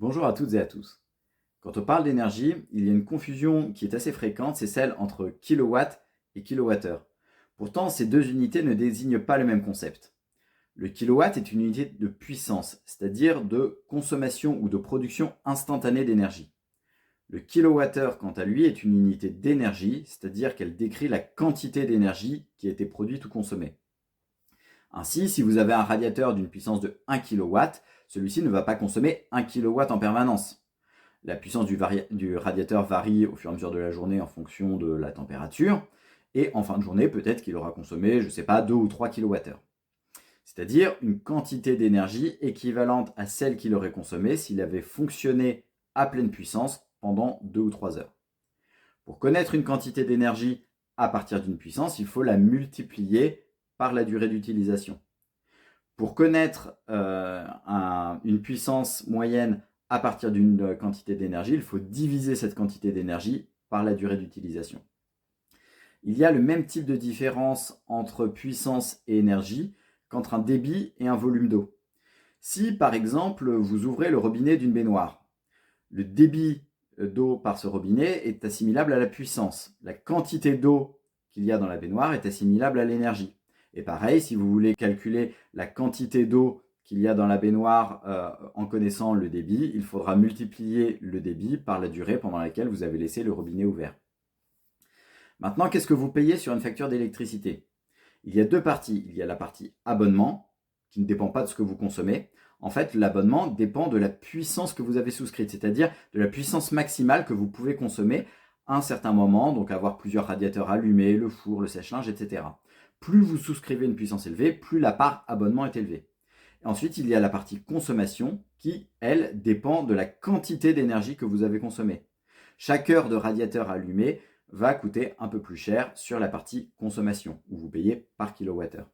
Bonjour à toutes et à tous. Quand on parle d'énergie, il y a une confusion qui est assez fréquente, c'est celle entre kilowatt et kilowattheure. Pourtant, ces deux unités ne désignent pas le même concept. Le kilowatt est une unité de puissance, c'est-à-dire de consommation ou de production instantanée d'énergie. Le kilowattheure, quant à lui, est une unité d'énergie, c'est-à-dire qu'elle décrit la quantité d'énergie qui a été produite ou consommée. Ainsi, si vous avez un radiateur d'une puissance de 1 kW, celui-ci ne va pas consommer 1 kW en permanence. La puissance du radiateur varie au fur et à mesure de la journée en fonction de la température. Et en fin de journée, peut-être qu'il aura consommé, je ne sais pas, 2 ou 3 kWh. C'est-à-dire une quantité d'énergie équivalente à celle qu'il aurait consommée s'il avait fonctionné à pleine puissance pendant 2 ou 3 heures. Pour connaître une quantité d'énergie à partir d'une puissance, il faut la multiplier par la durée d'utilisation. Pour connaître une puissance moyenne à partir d'une quantité d'énergie, il faut diviser cette quantité d'énergie par la durée d'utilisation. Il y a le même type de différence entre puissance et énergie qu'entre un débit et un volume d'eau. Si par exemple vous ouvrez le robinet d'une baignoire, le débit d'eau par ce robinet est assimilable à la puissance. La quantité d'eau qu'il y a dans la baignoire est assimilable à l'énergie. Et pareil, si vous voulez calculer la quantité d'eau qu'il y a dans la baignoire en connaissant le débit, il faudra multiplier le débit par la durée pendant laquelle vous avez laissé le robinet ouvert. Maintenant, qu'est-ce que vous payez sur une facture d'électricité? Il y a deux parties. Il y a la partie abonnement, qui ne dépend pas de ce que vous consommez. En fait, l'abonnement dépend de la puissance que vous avez souscrite, c'est-à-dire de la puissance maximale que vous pouvez consommer à un certain moment, donc avoir plusieurs radiateurs allumés, le four, le sèche-linge, etc. Plus vous souscrivez une puissance élevée, plus la part abonnement est élevée. Et ensuite, il y a la partie consommation qui, elle, dépend de la quantité d'énergie que vous avez consommée. Chaque heure de radiateur allumé va coûter un peu plus cher sur la partie consommation, où vous payez par kilowattheure.